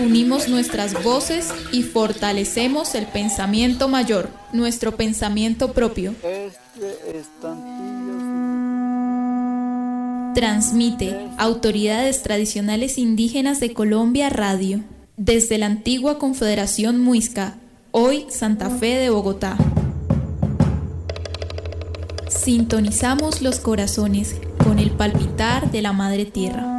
Unimos nuestras voces y fortalecemos el pensamiento mayor, nuestro pensamiento propio. Transmite Autoridades Tradicionales Indígenas de Colombia Radio, desde la antigua Confederación Muisca, hoy Santa Fe de Bogotá. Sintonizamos los corazones con el palpitar de la Madre Tierra.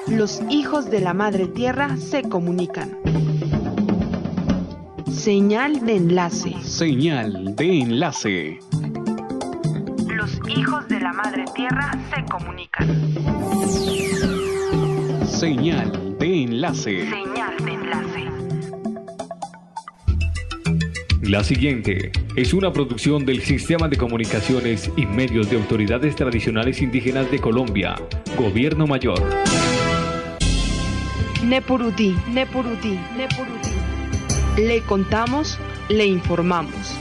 Los hijos de la Madre Tierra se comunican. Señal de enlace. Señal de enlace. Los hijos de la Madre Tierra se comunican. Señal de enlace. Señal de enlace. La siguiente es una producción del Sistema de Comunicaciones y Medios de Autoridades Tradicionales Indígenas de Colombia, Gobierno Mayor. Nepurudí, Nepurudí, Nepurudí. Le contamos, le informamos.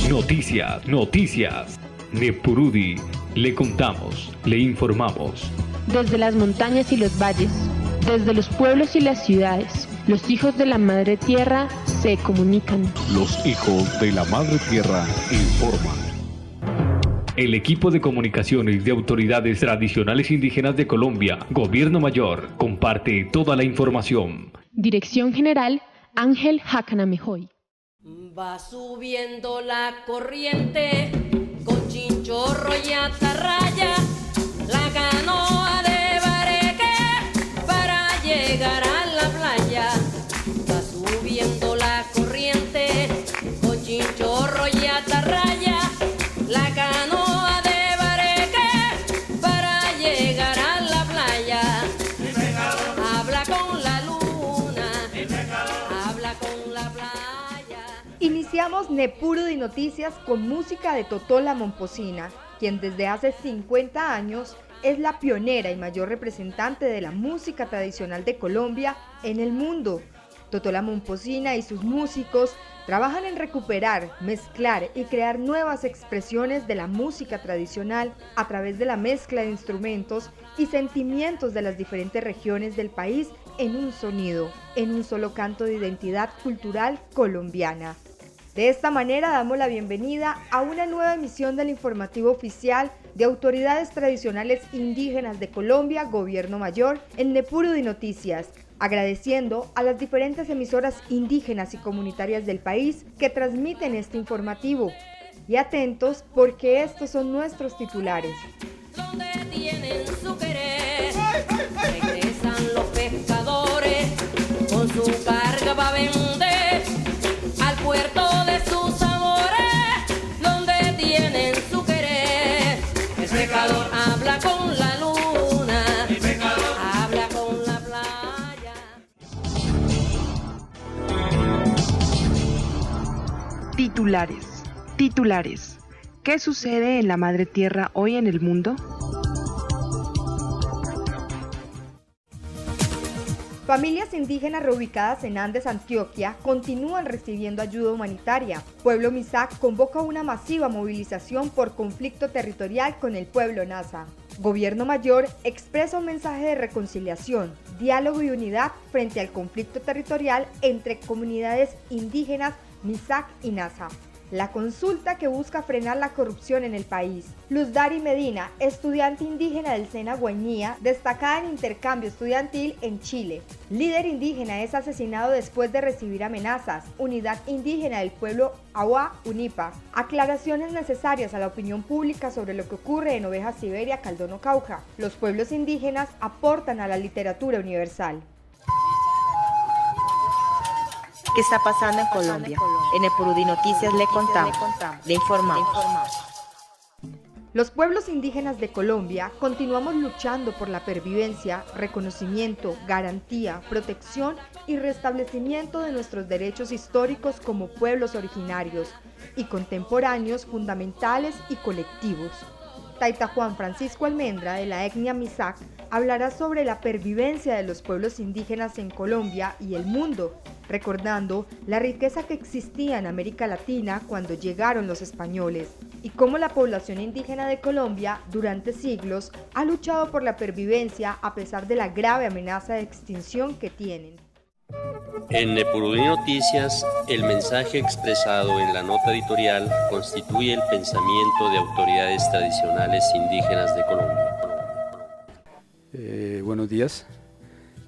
Noticias, noticias. Nepurudí, le contamos, le informamos. Desde las montañas y los valles, desde los pueblos y las ciudades, los hijos de la Madre Tierra se comunican. Los hijos de la Madre Tierra informan. El equipo de comunicaciones de Autoridades Tradicionales Indígenas de Colombia, Gobierno Mayor, comparte toda la información. Dirección General, Ángel Jacanamejoy. Va subiendo la corriente con chinchorro y atarraya, la canoa de bareque para llegar a la playa. Va subiendo la corriente con chinchorro y atarraya, la canoa de bareque para llegar a la playa. Habla con la luna, habla con la playa. Iniciamos Nepurudí Noticias con música de Totola Momposina, quien desde hace 50 años es la pionera y mayor representante de la música tradicional de Colombia en el mundo. Totola Momposina y sus músicos trabajan en recuperar, mezclar y crear nuevas expresiones de la música tradicional a través de la mezcla de instrumentos y sentimientos de las diferentes regiones del país en un sonido, en un solo canto de identidad cultural colombiana. De esta manera damos la bienvenida a una nueva emisión del informativo oficial de Autoridades Tradicionales Indígenas de Colombia, Gobierno Mayor, en Nepurudí Noticias, agradeciendo a las diferentes emisoras indígenas y comunitarias del país que transmiten este informativo. Y atentos porque estos son nuestros titulares. Donde tienen su querer, regresan los pescadores con su carga para vender al puerto de sus amores. Donde tienen su querer, el pescador habla con la luna, el pescador habla con la playa. Titulares. ¿Qué sucede en la Madre Tierra hoy en el mundo? Familias indígenas reubicadas en Andes, Antioquia, continúan recibiendo ayuda humanitaria. Pueblo Misak convoca una masiva movilización por conflicto territorial con el pueblo Nasa. Gobierno Mayor expresa un mensaje de reconciliación, diálogo y unidad frente al conflicto territorial entre comunidades indígenas Misak y Nasa. La consulta que busca frenar la corrupción en el país. Luz Dari Medina, estudiante indígena del SENA Guainía, destacada en intercambio estudiantil en Chile. Líder indígena es asesinado después de recibir amenazas. Unidad indígena del pueblo Awa Unipa. Aclaraciones necesarias a la opinión pública sobre lo que ocurre en Oveja Siberia, Caldono Cauca. Los pueblos indígenas aportan a la literatura universal. ¿Qué está pasando en Colombia? En Nepurudí Noticias le contamos, le informamos. Los pueblos indígenas de Colombia continuamos luchando por la pervivencia, reconocimiento, garantía, protección y restablecimiento de nuestros derechos históricos como pueblos originarios y contemporáneos fundamentales y colectivos. Taita Juan Francisco Almendra, de la etnia Misak, hablará sobre la pervivencia de los pueblos indígenas en Colombia y el mundo recordando la riqueza que existía en América Latina cuando llegaron los españoles y cómo la población indígena de Colombia durante siglos ha luchado por la pervivencia a pesar de la grave amenaza de extinción que tienen. En Nepurudí Noticias, el mensaje expresado en la nota editorial constituye el pensamiento de autoridades tradicionales indígenas de Colombia. Buenos días,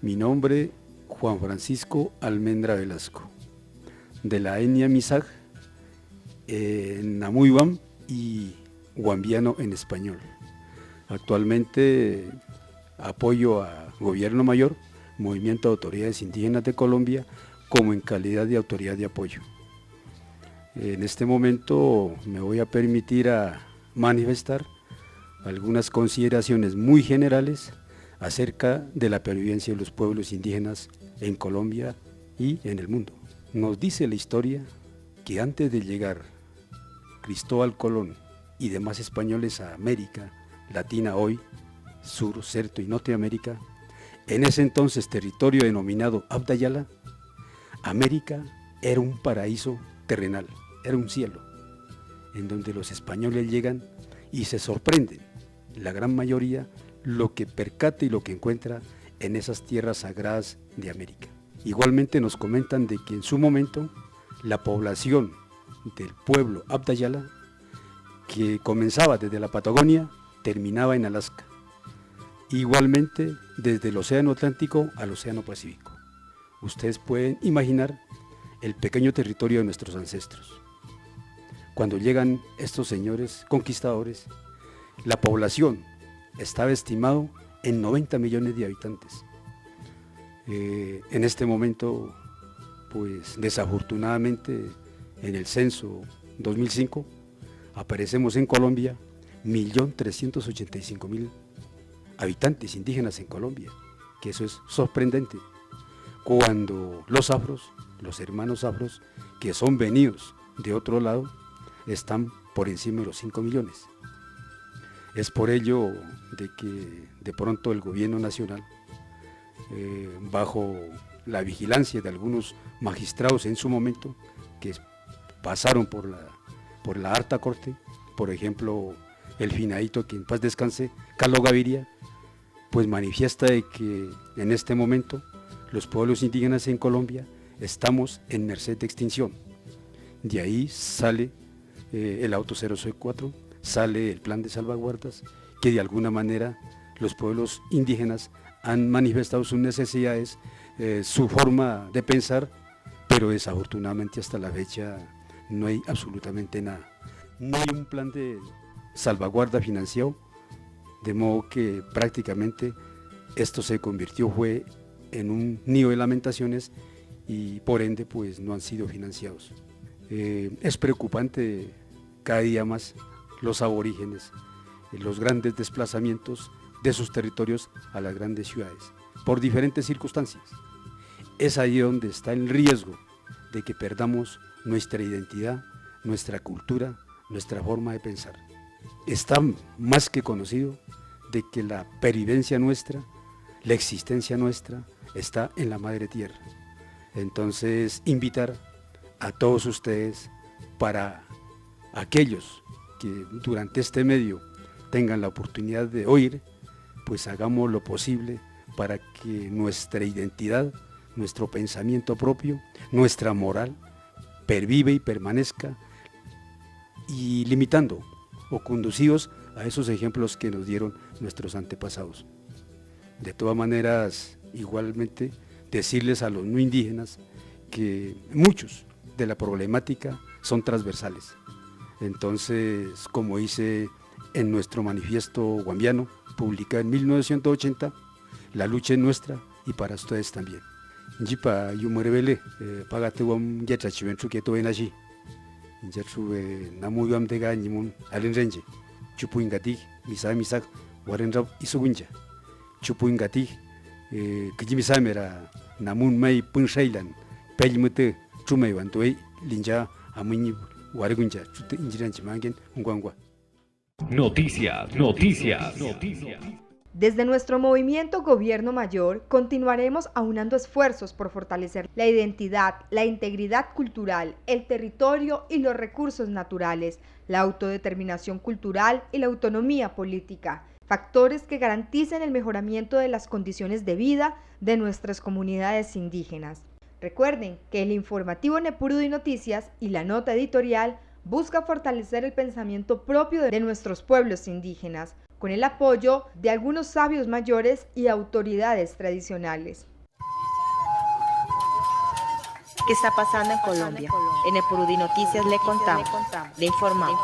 mi nombre Juan Francisco Almendra Velasco, de la etnia Misaj, Namuibam y Guambiano en español. Actualmente apoyo a Gobierno Mayor, Movimiento de Autoridades Indígenas de Colombia, como en calidad de autoridad de apoyo. En este momento me voy a permitir a manifestar algunas consideraciones muy generales acerca de la pervivencia de los pueblos indígenas en Colombia y en el mundo. Nos dice la historia que antes de llegar Cristóbal Colón y demás españoles a América Latina, hoy, Sur, Centro y Norteamérica, en ese entonces territorio denominado Abdayala, América era un paraíso terrenal, era un cielo, en donde los españoles llegan y se sorprenden, la gran mayoría, lo que percata y lo que encuentra en esas tierras sagradas de América. Igualmente nos comentan de que en su momento la población del pueblo Abdayala, que comenzaba desde la Patagonia, terminaba en Alaska. Igualmente desde el Océano Atlántico al Océano Pacífico. Ustedes pueden imaginar el pequeño territorio de nuestros ancestros. Cuando llegan estos señores conquistadores, la población estaba estimado en 90 millones de habitantes. En este momento, pues desafortunadamente, en el censo 2005, aparecemos en Colombia 1.385.000 habitantes indígenas en Colombia, que eso es sorprendente, cuando los afros, los hermanos afros, que son venidos de otro lado, están por encima de los 5 millones. Es por ello de que de pronto el gobierno nacional, bajo la vigilancia de algunos magistrados en su momento, que pasaron por la alta corte, por ejemplo, el finadito, que en paz descanse, Carlos Gaviria, pues manifiesta de que en este momento los pueblos indígenas en Colombia estamos en merced de extinción. De ahí sale el auto 004, sale el plan de salvaguardas, que de alguna manera los pueblos indígenas han manifestado sus necesidades, su forma de pensar, pero desafortunadamente hasta la fecha no hay absolutamente nada. No hay un plan de salvaguarda financiado, de modo que prácticamente esto se convirtió en un nido de lamentaciones y por ende pues no han sido financiados. Es preocupante cada día más los aborígenes, los grandes desplazamientos de sus territorios a las grandes ciudades, por diferentes circunstancias. Es ahí donde está el riesgo de que perdamos nuestra identidad, nuestra cultura, nuestra forma de pensar. Está más que conocido de que la pervivencia nuestra, la existencia nuestra, está en la madre tierra. Entonces, invitar a todos ustedes, para aquellos que durante este medio tengan la oportunidad de oír, pues hagamos lo posible para que nuestra identidad, nuestro pensamiento propio, nuestra moral, pervive y permanezca, y limitando o conducidos a esos ejemplos que nos dieron nuestros antepasados. De todas maneras, igualmente, decirles a los no indígenas que muchos de la problemática son transversales. Entonces, como dice en nuestro manifiesto guambiano, publicado en 1980, la lucha es nuestra y para ustedes también. Jipa yumurebele pagate wam yetra chivenchu que todo en allí. Yatru namu yam dega nimun alinrenje. Chupu ingati misa misak warenrab isugunja. Chupu ingati kijimisa mera namun mai punshailan pelmute chumai wantuei linja amuñi waregunja chute injiran chimangen ungwangwa. Noticias. Desde nuestro movimiento Gobierno Mayor continuaremos aunando esfuerzos por fortalecer la identidad, la integridad cultural, el territorio y los recursos naturales, la autodeterminación cultural y la autonomía política, factores que garanticen el mejoramiento de las condiciones de vida de nuestras comunidades indígenas. Recuerden que el informativo Nepurudi Noticias y la nota editorial busca fortalecer el pensamiento propio de nuestros pueblos indígenas, con el apoyo de algunos sabios mayores y autoridades tradicionales. ¿Qué está pasando en Colombia? En Nepurudi Noticias le contamos, le informamos.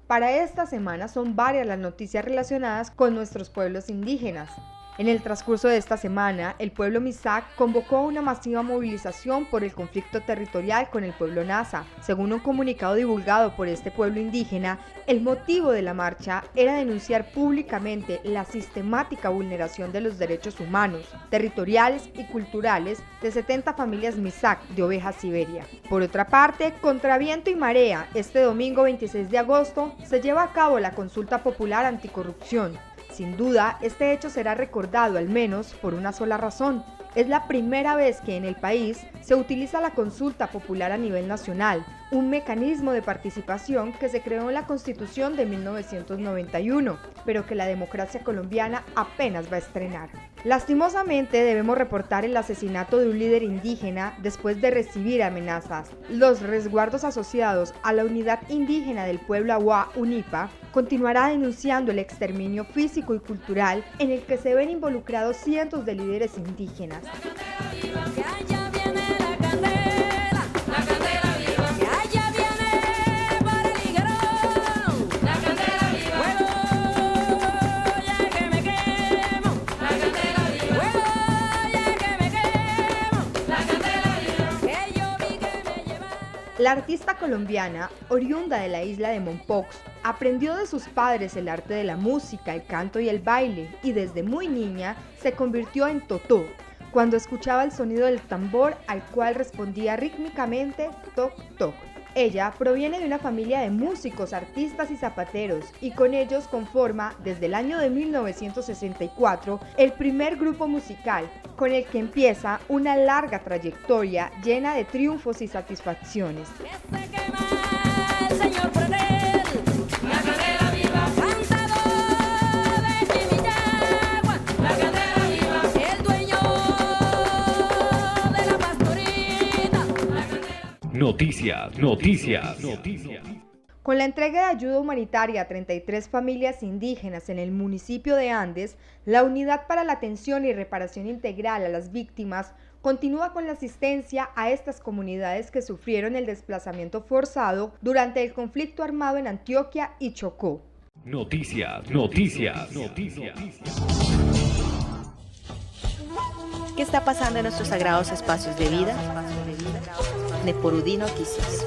Para esta semana son varias las noticias relacionadas con nuestros pueblos indígenas. En el transcurso de esta semana, el pueblo Misak convocó a una masiva movilización por el conflicto territorial con el pueblo Nasa. Según un comunicado divulgado por este pueblo indígena, el motivo de la marcha era denunciar públicamente la sistemática vulneración de los derechos humanos, territoriales y culturales de 70 familias Misak de Oveja Siberia. Por otra parte, contra viento y marea, este domingo 26 de agosto se lleva a cabo la consulta popular anticorrupción. Sin duda, este hecho será recordado al menos por una sola razón. Es la primera vez que en el país se utiliza la consulta popular a nivel nacional, un mecanismo de participación que se creó en la Constitución de 1991, pero que la democracia colombiana apenas va a estrenar. Lastimosamente debemos reportar el asesinato de un líder indígena después de recibir amenazas. Los resguardos asociados a la unidad indígena del pueblo Awa Unipa continuará denunciando el exterminio físico y cultural en el que se ven involucrados cientos de líderes indígenas. La artista colombiana, oriunda de la isla de Mompox, aprendió de sus padres el arte de la música, el canto y el baile, y desde muy niña se convirtió en totó, cuando escuchaba el sonido del tambor al cual respondía rítmicamente toc toc. Ella proviene de una familia de músicos, artistas y zapateros, y con ellos conforma, desde el año de 1964, el primer grupo musical, con el que empieza una larga trayectoria llena de triunfos y satisfacciones. Noticias. Con la entrega de ayuda humanitaria a 33 familias indígenas en el municipio de Andes, la Unidad para la Atención y Reparación Integral a las Víctimas continúa con la asistencia a estas comunidades que sufrieron el desplazamiento forzado durante el conflicto armado en Antioquia y Chocó. Noticias. ¿Qué está pasando en nuestros sagrados espacios de vida? Nepurudi Noticias.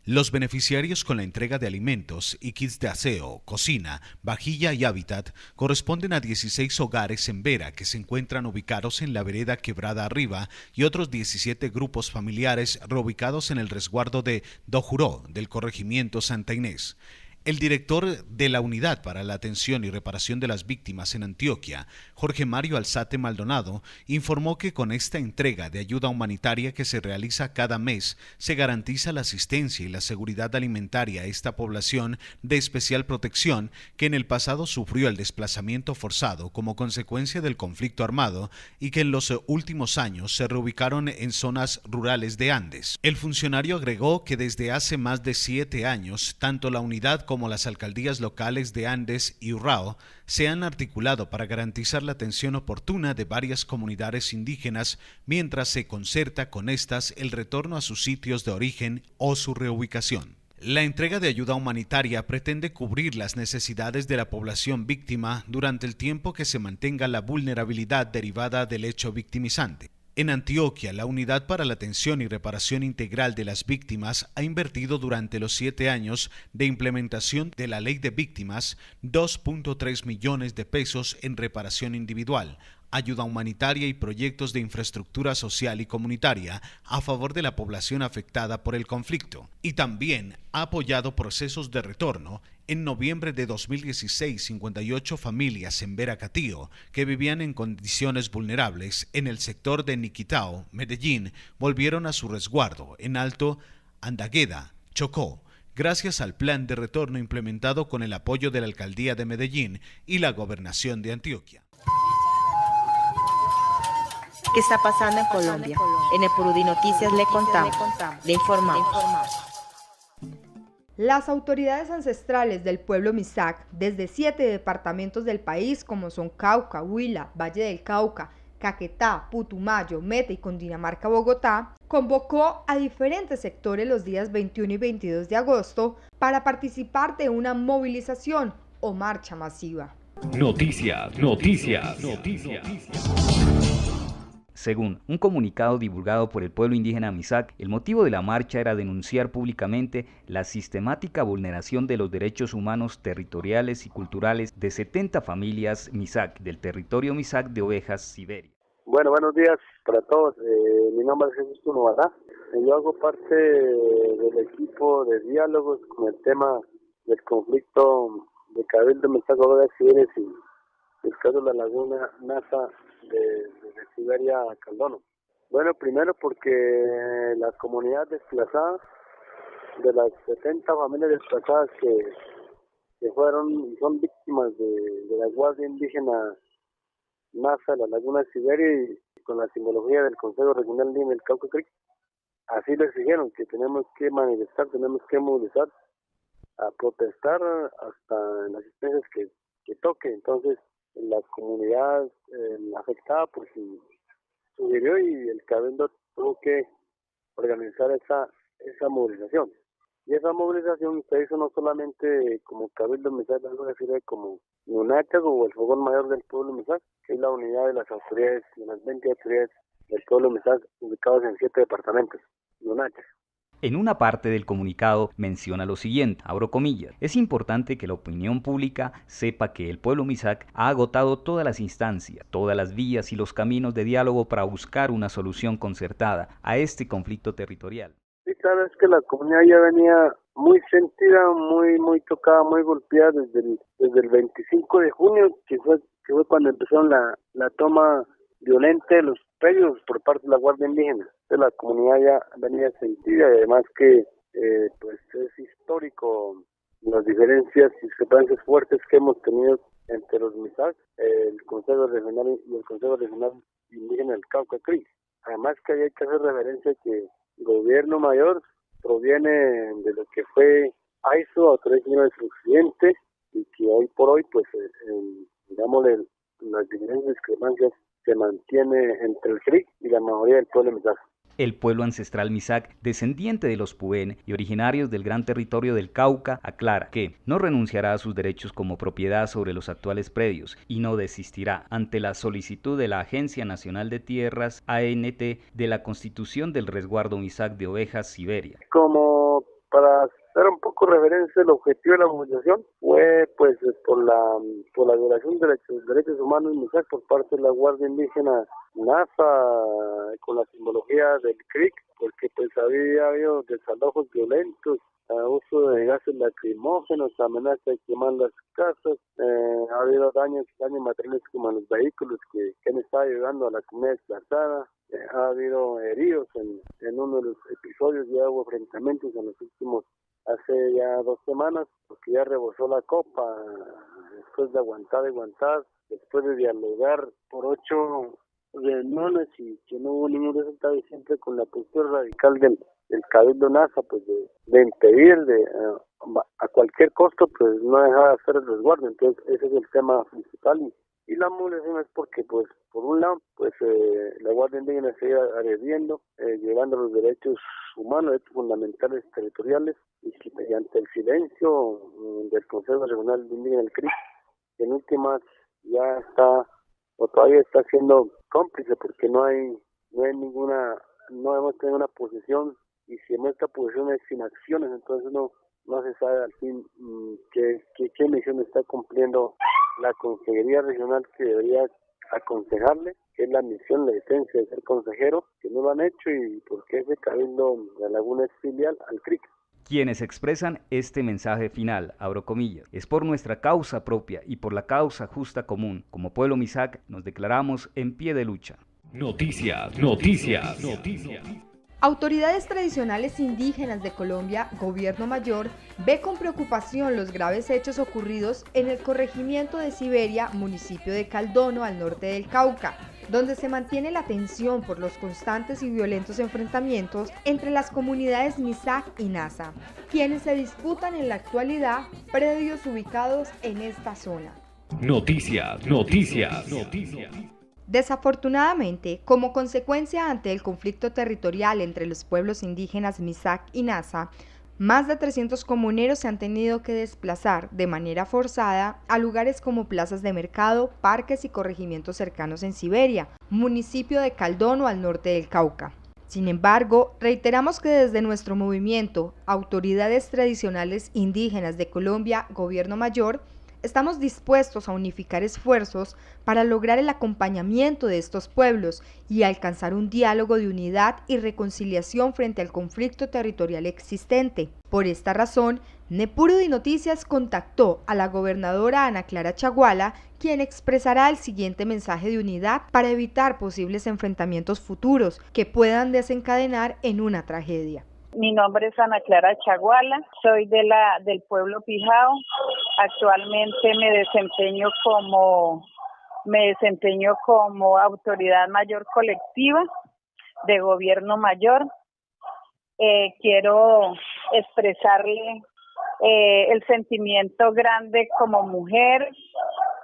Los beneficiarios con la entrega de alimentos y kits de aseo, cocina, vajilla y hábitat corresponden a 16 hogares en Vera que se encuentran ubicados en la vereda Quebrada Arriba y otros 17 grupos familiares reubicados en el resguardo de Dojuró del corregimiento Santa Inés. El director de la Unidad para la Atención y Reparación de las Víctimas en Antioquia, Jorge Mario Alzate Maldonado, informó que con esta entrega de ayuda humanitaria que se realiza cada mes, se garantiza la asistencia y la seguridad alimentaria a esta población de especial protección que en el pasado sufrió el desplazamiento forzado como consecuencia del conflicto armado y que en los últimos años se reubicaron en zonas rurales de Andes. El funcionario agregó que desde hace más de 7 años, tanto la unidad como las alcaldías locales de Andes y Urrao se han articulado para garantizar la atención oportuna de varias comunidades indígenas mientras se concerta con estas el retorno a sus sitios de origen o su reubicación. La entrega de ayuda humanitaria pretende cubrir las necesidades de la población víctima durante el tiempo que se mantenga la vulnerabilidad derivada del hecho victimizante. En Antioquia, la Unidad para la Atención y Reparación Integral de las Víctimas ha invertido durante los 7 años de implementación de la Ley de Víctimas 2.3 millones de pesos en reparación individual, ayuda humanitaria y proyectos de infraestructura social y comunitaria a favor de la población afectada por el conflicto, y también ha apoyado procesos de retorno En noviembre de 2016, 58 familias en Veracatío, que vivían en condiciones vulnerables en el sector de Niquitao, Medellín, volvieron a su resguardo en Alto Andagueda, Chocó, gracias al plan de retorno implementado con el apoyo de la Alcaldía de Medellín y la Gobernación de Antioquia. ¿Qué está pasando en Colombia? En Epurudí Noticias le contamos, le informamos. Las autoridades ancestrales del pueblo Misak, desde 7 departamentos del país como son Cauca, Huila, Valle del Cauca, Caquetá, Putumayo, Meta y Cundinamarca, Bogotá, convocó a diferentes sectores los días 21 y 22 de agosto para participar de una movilización o marcha masiva. Noticias. Según un comunicado divulgado por el pueblo indígena Misak, el motivo de la marcha era denunciar públicamente la sistemática vulneración de los derechos humanos territoriales y culturales de 70 familias Misak del territorio Misak de Ovejas, Siberia. Bueno, buenos días para todos. Mi nombre es Jesús Tunobalá. Yo hago parte del equipo de diálogos con el tema del conflicto de Cabildo Misak Ovejas, Siberia y el caso de la laguna NASA de Siberia a Caldono. Bueno, primero porque la comunidad desplazada, de las 70 familias desplazadas que fueron y son víctimas de la Guardia Indígena NASA, la laguna de Siberia, y con la simbología del Consejo Regional Lima del Cauca Creek, así les dijeron que tenemos que manifestar, tenemos que movilizar, a protestar hasta en las instancias que toque. Entonces, la comunidad afectada pues sugirió y el Cabildo tuvo que organizar esa movilización. Y esa movilización se hizo no solamente como Cabildo Misak, sino como UNACHAC o el Fogón Mayor del Pueblo Misak, que es la unidad de las autoridades, de las 20 autoridades del Pueblo Misak ubicados en 7 departamentos, UNACHAC. En una parte del comunicado menciona lo siguiente, abro comillas: es importante que la opinión pública sepa que el pueblo Misak ha agotado todas las instancias, todas las vías y los caminos de diálogo para buscar una solución concertada a este conflicto territorial. Sí, claro, es que la comunidad ya venía muy sentida, muy tocada, muy golpeada desde el 25 de junio, que fue cuando empezaron la toma violenta de los predios por parte de la Guardia Indígena. La comunidad ya venía sentida, y además que pues es histórico las diferencias y discrepancias fuertes que hemos tenido entre los Misak, el Consejo Regional y el Consejo Regional Indígena del Cauca Creek. Además que hay que hacer referencia que el gobierno mayor proviene de lo que fue AISO, Autoridad General del Occidente, y que hoy por hoy pues digámosle, las diferencias y discrepancias se mantiene entre el CRIC y la mayoría del pueblo Misak. El pueblo ancestral Misak, descendiente de los Puen y originarios del gran territorio del Cauca, aclara que no renunciará a sus derechos como propiedad sobre los actuales predios y no desistirá ante la solicitud de la Agencia Nacional de Tierras, ANT, de la constitución del resguardo Misak de Ovejas, Siberia. Como para hacer un poco referencia, el objetivo de la movilización fue pues por la violación de los derechos humanos en Misak por parte de la Guardia Indígena NASA, con la simbología del CRIC, porque pues había habido desalojos violentos, uso de gases lacrimógenos, amenaza de quemar las casas, ha habido daños materiales como en los vehículos que han estado ayudando a la comunidad desplazada, ha habido heridos en uno de los episodios, ya hubo enfrentamientos en los últimos, hace ya 2 semanas, porque ya rebosó la copa, después de aguantar, después de dialogar por 8 reuniones y que no hubo ningún resultado, y siempre con la postura radical del Cabildo NASA, pues de impedir a cualquier costo, pues no dejar de hacer el resguardo. Entonces ese es el tema principal, y la movilización es porque pues por un lado pues la Guardia Indígena sigue agrediendo, violando los derechos humanos, derechos fundamentales territoriales, y ante el silencio del Consejo Regional Indígena del CRIC, en últimas ya está o todavía está siendo cómplice, porque no hemos tenido una posición, y si nuestra posición es sin acciones, entonces no se sabe al fin qué misión está cumpliendo la Consejería Regional, que debería aconsejarle, que es la misión, la licencia de ser consejero, que no lo han hecho, y porque ese Cabildo de la Laguna es filial al CRIC. quienes expresan este mensaje final, abro comillas, es por nuestra causa propia y por la causa justa común. Como pueblo Misak nos declaramos en pie de lucha. Noticias. Autoridades tradicionales indígenas de Colombia, Gobierno Mayor, ve con preocupación los graves hechos ocurridos en el corregimiento de Siberia, municipio de Caldono, al norte del Cauca, donde se mantiene la tensión por los constantes y violentos enfrentamientos entre las comunidades Misak y Nasa, quienes se disputan en la actualidad predios ubicados en esta zona. Noticias. Desafortunadamente, como consecuencia ante el conflicto territorial entre los pueblos indígenas Misak y Nasa, más de 300 comuneros se han tenido que desplazar de manera forzada a lugares como plazas de mercado, parques y corregimientos cercanos en Siberia, municipio de Caldono al norte del Cauca. Sin embargo, reiteramos que desde nuestro movimiento, Autoridades Tradicionales Indígenas de Colombia, Gobierno Mayor, estamos dispuestos a unificar esfuerzos para lograr el acompañamiento de estos pueblos y alcanzar un diálogo de unidad y reconciliación frente al conflicto territorial existente. Por esta razón, Nepurudi Noticias contactó a la gobernadora Ana Clara Chaguala, quien expresará el siguiente mensaje de unidad para evitar posibles enfrentamientos futuros que puedan desencadenar en una tragedia. Mi nombre es Ana Clara Chaguala, soy del pueblo Pijao. Actualmente me desempeño como autoridad mayor colectiva de Gobierno Mayor. Quiero expresarle el sentimiento grande como mujer,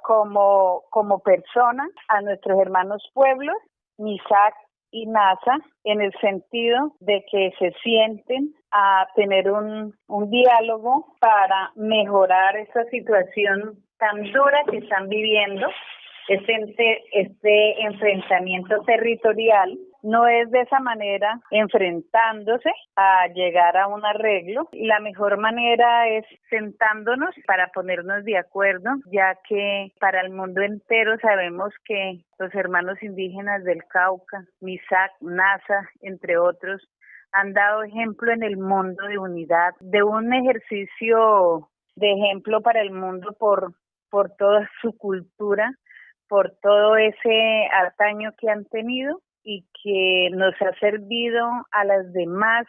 como persona a nuestros hermanos pueblos, Misak y Nasa, en el sentido de que se sienten a tener un diálogo para mejorar esa situación tan dura que están viviendo. Este enfrentamiento territorial no es de esa manera enfrentándose a llegar a un arreglo. La mejor manera es sentándonos para ponernos de acuerdo, ya que para el mundo entero sabemos que los hermanos indígenas del Cauca, Misak, Nasa, entre otros, han dado ejemplo en el mundo de unidad, de un ejercicio de ejemplo para el mundo por toda su cultura, por todo ese antaño que han tenido y que nos ha servido a los demás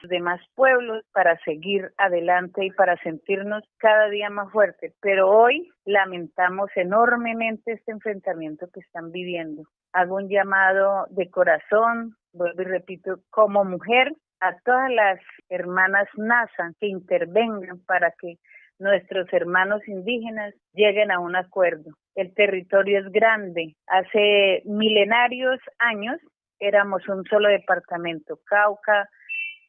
pueblos para seguir adelante y para sentirnos cada día más fuertes. Pero hoy lamentamos enormemente este enfrentamiento que están viviendo. Hago un llamado de corazón, vuelvo y repito, como mujer, a todas las hermanas Nasa que intervengan para que nuestros hermanos indígenas lleguen a un acuerdo. El territorio es grande. Hace milenarios años éramos un solo departamento. Cauca,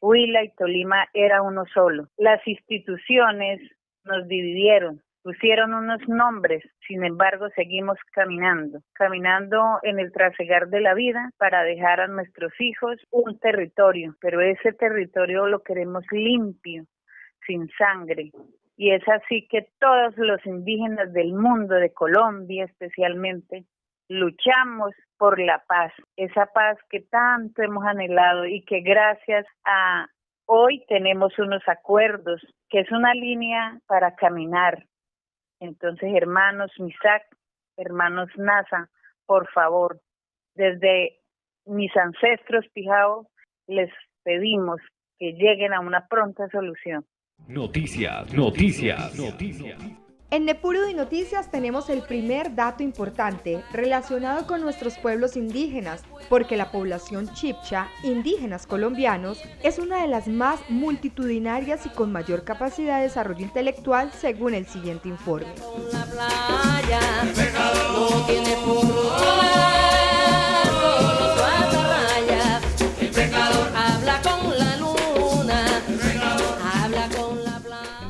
Huila y Tolima era uno solo. Las instituciones nos dividieron, pusieron unos nombres, sin embargo seguimos caminando en el trasegar de la vida para dejar a nuestros hijos un territorio, pero ese territorio lo queremos limpio, sin sangre. Y es así que todos los indígenas del mundo, de Colombia especialmente, luchamos por la paz, esa paz que tanto hemos anhelado y que gracias a hoy tenemos unos acuerdos, que es una línea para caminar. Entonces, hermanos Misak, hermanos Nasa, por favor, desde mis ancestros Pijao, les pedimos que lleguen a una pronta solución. Noticias. En Nepurudi Noticias tenemos el primer dato importante relacionado con nuestros pueblos indígenas, porque la población chibcha, indígenas colombianos, es una de las más multitudinarias y con mayor capacidad de desarrollo intelectual según el siguiente informe.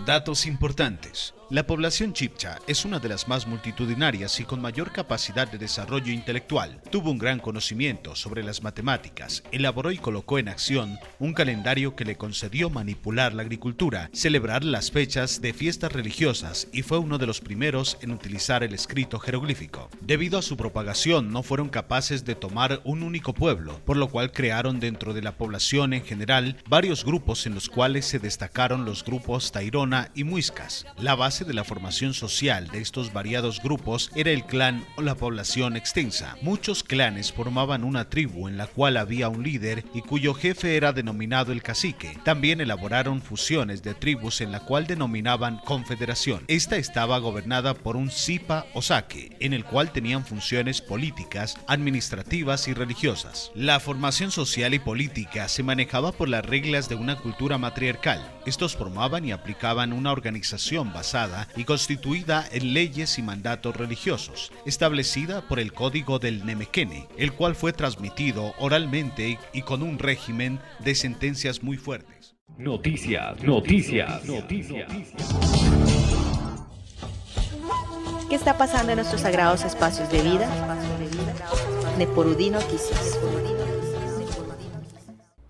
Datos importantes. La población chibcha es una de las más multitudinarias y con mayor capacidad de desarrollo intelectual. Tuvo un gran conocimiento sobre las matemáticas, elaboró y colocó en acción un calendario que le concedió manipular la agricultura, celebrar las fechas de fiestas religiosas y fue uno de los primeros en utilizar el escrito jeroglífico. Debido a su propagación no fueron capaces de tomar un único pueblo, por lo cual crearon dentro de la población en general varios grupos en los cuales se destacaron los grupos Tairona y Muiscas. La base de la formación social de estos variados grupos era el clan o la población extensa. Muchos clanes formaban una tribu en la cual había un líder y cuyo jefe era denominado el cacique. También elaboraron fusiones de tribus en la cual denominaban confederación. Esta estaba gobernada por un sipa o saque, en el cual tenían funciones políticas, administrativas y religiosas. La formación social y política se manejaba por las reglas de una cultura matriarcal. Estos formaban y aplicaban una organización basada y constituida en leyes y mandatos religiosos, establecida por el Código del Nemequene, el cual fue transmitido oralmente y con un régimen de sentencias muy fuertes. Noticias. ¿Qué está pasando en nuestros sagrados espacios de vida? Neporudí Noticias.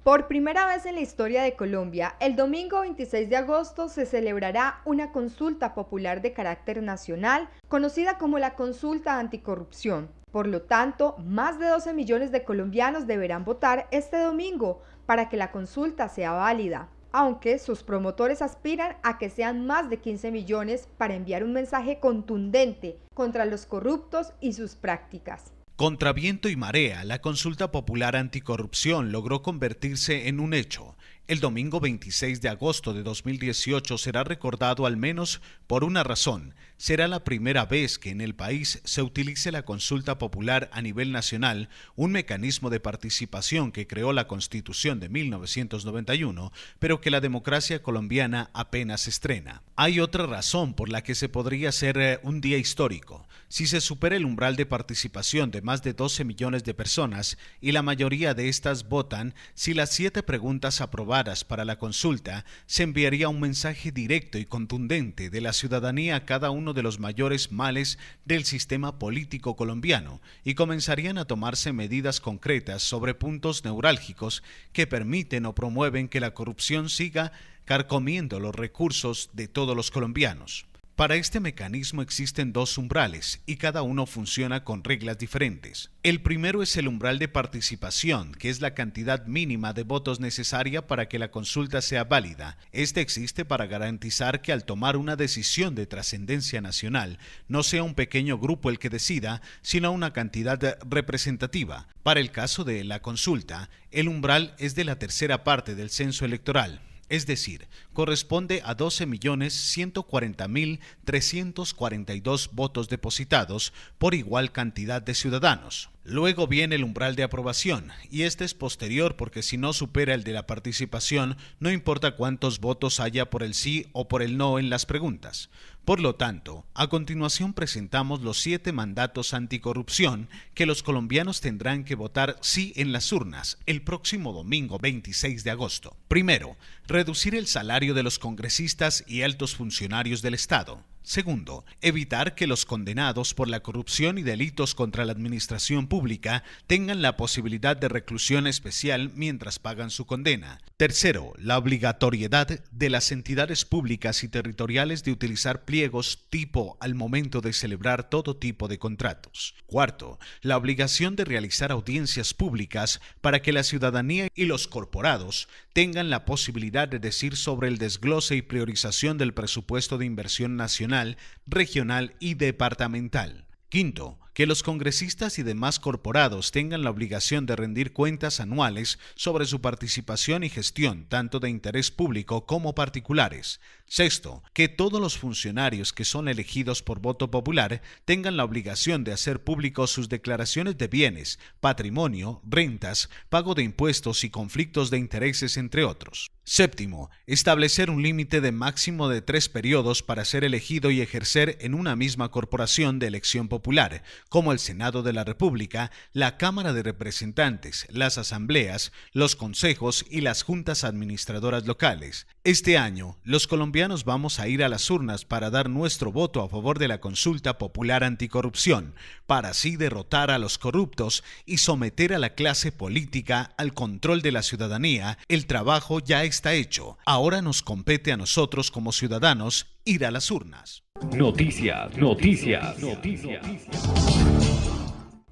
Por primera vez en la historia de Colombia, el domingo 26 de agosto se celebrará una consulta popular de carácter nacional, conocida como la Consulta Anticorrupción. Por lo tanto, más de 12 millones de colombianos deberán votar este domingo para que la consulta sea válida, aunque sus promotores aspiran a que sean más de 15 millones para enviar un mensaje contundente contra los corruptos y sus prácticas. Contra viento y marea, la consulta popular anticorrupción logró convertirse en un hecho. El domingo 26 de agosto de 2018 será recordado al menos por una razón. Será la primera vez que en el país se utilice la consulta popular a nivel nacional, un mecanismo de participación que creó la Constitución de 1991, pero que la democracia colombiana apenas estrena. Hay otra razón por la que se podría hacer un día histórico. Si se supera el umbral de participación de más de 12 millones de personas y la mayoría de estas votan, si las 7 preguntas aprobadas para la consulta, se enviaría un mensaje directo y contundente de la ciudadanía a cada uno de los mayores males del sistema político colombiano y comenzarían a tomarse medidas concretas sobre puntos neurálgicos que permiten o promueven que la corrupción siga carcomiendo los recursos de todos los colombianos. Para este mecanismo existen 2 umbrales y cada uno funciona con reglas diferentes. El primero es el umbral de participación, que es la cantidad mínima de votos necesaria para que la consulta sea válida. Este existe para garantizar que al tomar una decisión de trascendencia nacional, no sea un pequeño grupo el que decida, sino una cantidad representativa. Para el caso de la consulta, el umbral es de la tercera parte del censo electoral. Es decir, corresponde a 12.140.342 votos depositados por igual cantidad de ciudadanos. Luego viene el umbral de aprobación, y este es posterior porque si no supera el de la participación, no importa cuántos votos haya por el sí o por el no en las preguntas. Por lo tanto, a continuación presentamos los 7 mandatos anticorrupción que los colombianos tendrán que votar sí en las urnas el próximo domingo 26 de agosto. Primero, reducir el salario de los congresistas y altos funcionarios del Estado. Segundo, evitar que los condenados por la corrupción y delitos contra la administración pública tengan la posibilidad de reclusión especial mientras pagan su condena. Tercero, la obligatoriedad de las entidades públicas y territoriales de utilizar pliegos tipo al momento de celebrar todo tipo de contratos. Cuarto, la obligación de realizar audiencias públicas para que la ciudadanía y los corporados tengan la posibilidad de decir sobre el desglose y priorización del presupuesto de inversión nacional, regional y departamental. Quinto, que los congresistas y demás corporados tengan la obligación de rendir cuentas anuales sobre su participación y gestión, tanto de interés público como particulares. Sexto, que todos los funcionarios que son elegidos por voto popular tengan la obligación de hacer públicos sus declaraciones de bienes, patrimonio, rentas, pago de impuestos y conflictos de intereses, entre otros. Séptimo, establecer un límite de máximo de 3 periodos para ser elegido y ejercer en una misma corporación de elección popular, como el Senado de la República, la Cámara de Representantes, las asambleas, los consejos y las juntas administradoras locales. Este año, los colombianos vamos a ir a las urnas para dar nuestro voto a favor de la consulta popular anticorrupción, para así derrotar a los corruptos y someter a la clase política al control de la ciudadanía. El trabajo ya está hecho. Ahora nos compete a nosotros como ciudadanos ir a las urnas. Noticias.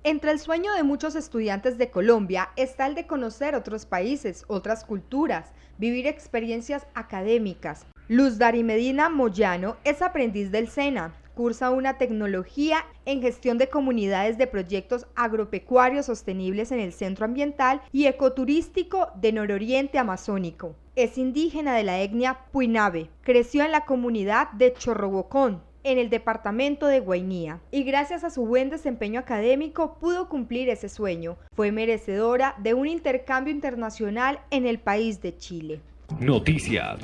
Entre el sueño de muchos estudiantes de Colombia está el de conocer otros países, otras culturas, vivir experiencias académicas. Luz Dari Medina Moyano es aprendiz del SENA. Cursa una tecnología en gestión de comunidades de proyectos agropecuarios sostenibles en el Centro Ambiental y Ecoturístico de Nororiente Amazónico. Es indígena de la etnia Puinave. Creció en la comunidad de Chorrobocón, en el departamento de Guainía, y gracias a su buen desempeño académico pudo cumplir ese sueño. Fue merecedora de un intercambio internacional en el país de Chile. Noticias.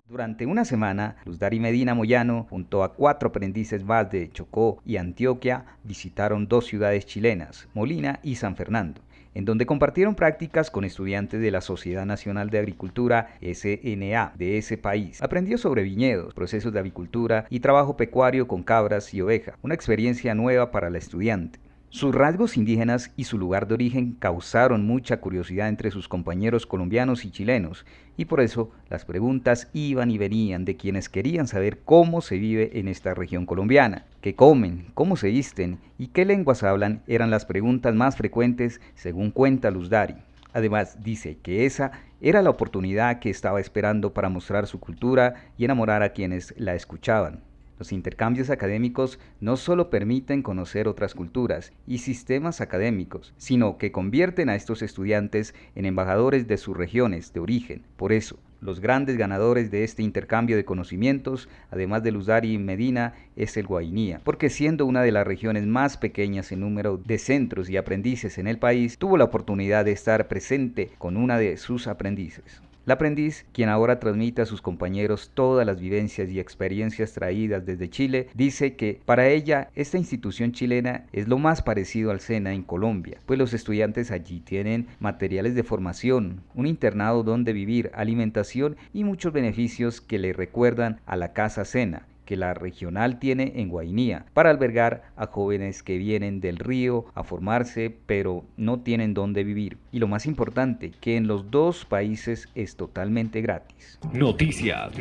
Durante una semana, Luz Dari Medina Moyano, junto a 4 aprendices más de Chocó y Antioquia, visitaron 2 ciudades chilenas, Molina y San Fernando, en donde compartieron prácticas con estudiantes de la Sociedad Nacional de Agricultura, SNA, de ese país. Aprendió sobre viñedos, procesos de avicultura y trabajo pecuario con cabras y ovejas, una experiencia nueva para la estudiante. Sus rasgos indígenas y su lugar de origen causaron mucha curiosidad entre sus compañeros colombianos y chilenos, y por eso las preguntas iban y venían de quienes querían saber cómo se vive en esta región colombiana, qué comen, cómo se visten y qué lenguas hablan eran las preguntas más frecuentes, según cuenta Luz Dari. Además, dice que esa era la oportunidad que estaba esperando para mostrar su cultura y enamorar a quienes la escuchaban. Los intercambios académicos no solo permiten conocer otras culturas y sistemas académicos, sino que convierten a estos estudiantes en embajadores de sus regiones de origen. Por eso, los grandes ganadores de este intercambio de conocimientos, además de Luz Dari Medina, es el Guainía, porque siendo una de las regiones más pequeñas en número de centros y aprendices en el país, tuvo la oportunidad de estar presente con una de sus aprendices. La aprendiz, quien ahora transmite a sus compañeros todas las vivencias y experiencias traídas desde Chile, dice que para ella esta institución chilena es lo más parecido al SENA en Colombia, pues los estudiantes allí tienen materiales de formación, un internado donde vivir, alimentación y muchos beneficios que le recuerdan a la Casa SENA, que la regional tiene en Guainía, para albergar a jóvenes que vienen del río a formarse, pero no tienen dónde vivir. Y lo más importante, que en los 2 países es totalmente gratis. Noticias.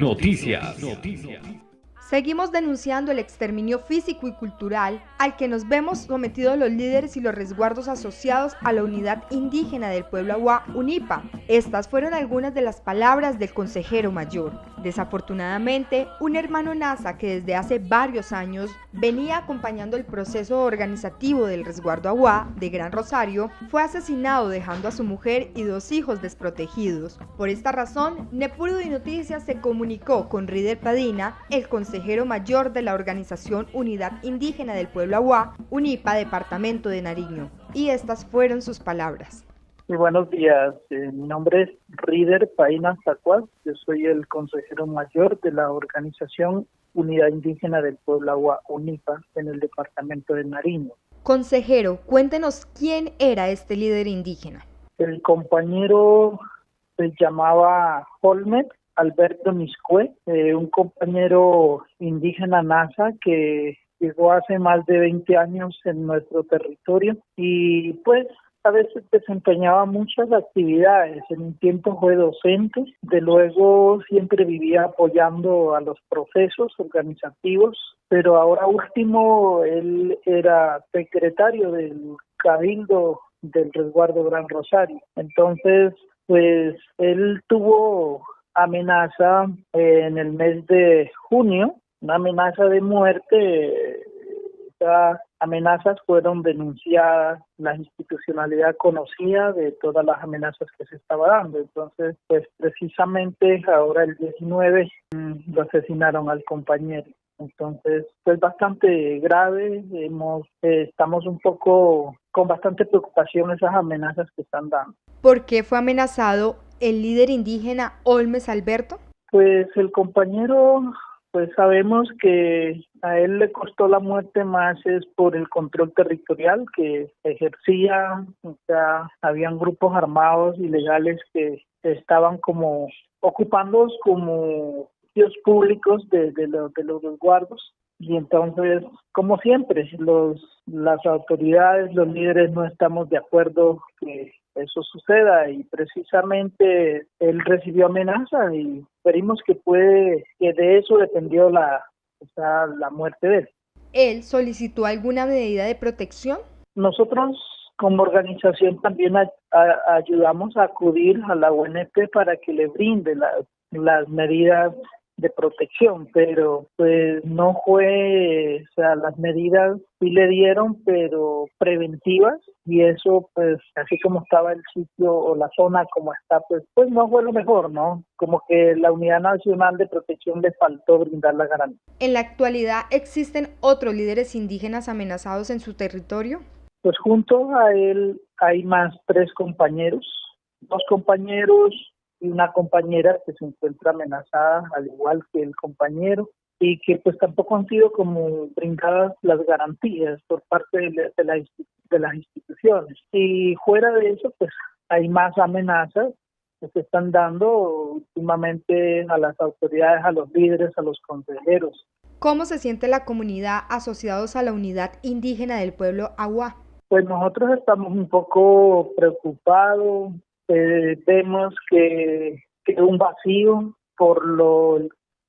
Seguimos denunciando el exterminio físico y cultural al que nos vemos sometidos los líderes y los resguardos asociados a la unidad indígena del pueblo Awá, UNIPA. Estas fueron algunas de las palabras del consejero mayor. Desafortunadamente, un hermano NASA que desde hace varios años venía acompañando el proceso organizativo del resguardo Awá de Gran Rosario fue asesinado, dejando a su mujer y 2 hijos desprotegidos. Por esta razón, Nepuro y Noticias se comunicó con Rider Padina, el consejero mayor de la organización Unidad Indígena del Pueblo Awá, UNIPA, departamento de Nariño. Y estas fueron sus palabras. Muy buenos días, mi nombre es Rider Paina Zacuaz, yo soy el consejero mayor de la organización Unidad Indígena del Pueblo Awá, UNIPA, en el departamento de Nariño. Consejero, cuéntenos quién era este líder indígena. El compañero se llamaba Holmet Alberto Miscue, un compañero indígena NASA que llegó hace más de 20 años en nuestro territorio y pues a veces desempeñaba muchas actividades. En un tiempo fue docente, de luego siempre vivía apoyando a los procesos organizativos, pero ahora último él era secretario del Cabildo del Resguardo Gran Rosario. Entonces, pues él tuvo amenaza en el mes de junio, una amenaza de muerte. Estas amenazas fueron denunciadas, la institucionalidad conocía de todas las amenazas que se estaba dando. Entonces, pues precisamente ahora el 19 lo asesinaron al compañero. Entonces, pues bastante grave, estamos un poco con bastante preocupación esas amenazas que están dando. ¿Por qué fue amenazado el líder indígena Holmes Alberto? Pues el compañero pues sabemos que a él le costó la muerte más es por el control territorial que ejercía, o sea, habían grupos armados ilegales que estaban como ocupando como sitios públicos de los resguardos. Y entonces, como siempre, las autoridades, los líderes no estamos de acuerdo que eso suceda, y precisamente él recibió amenaza y esperemos que de eso dependió la muerte de él. ¿Él solicitó alguna medida de protección? Nosotros como organización también ayudamos a acudir a la ONP para que le brinde las medidas de protección, pero pues no fue, o sea, las medidas sí le dieron, pero preventivas, y eso pues así como estaba el sitio o la zona como está, pues no fue lo mejor, ¿no? Como que la Unidad Nacional de Protección le faltó brindar la garantía. ¿En la actualidad existen otros líderes indígenas amenazados en su territorio? Pues junto a él hay más 3 compañeros, 2 compañeros y una compañera que se encuentra amenazada, al igual que el compañero, y que pues tampoco han sido como brindadas las garantías por parte de las instituciones. Y fuera de eso, pues hay más amenazas que se están dando últimamente a las autoridades, a los líderes, a los consejeros. ¿Cómo se siente la comunidad asociados a la unidad indígena del pueblo Agua? Pues nosotros estamos un poco preocupados. Vemos que quedó un vacío por lo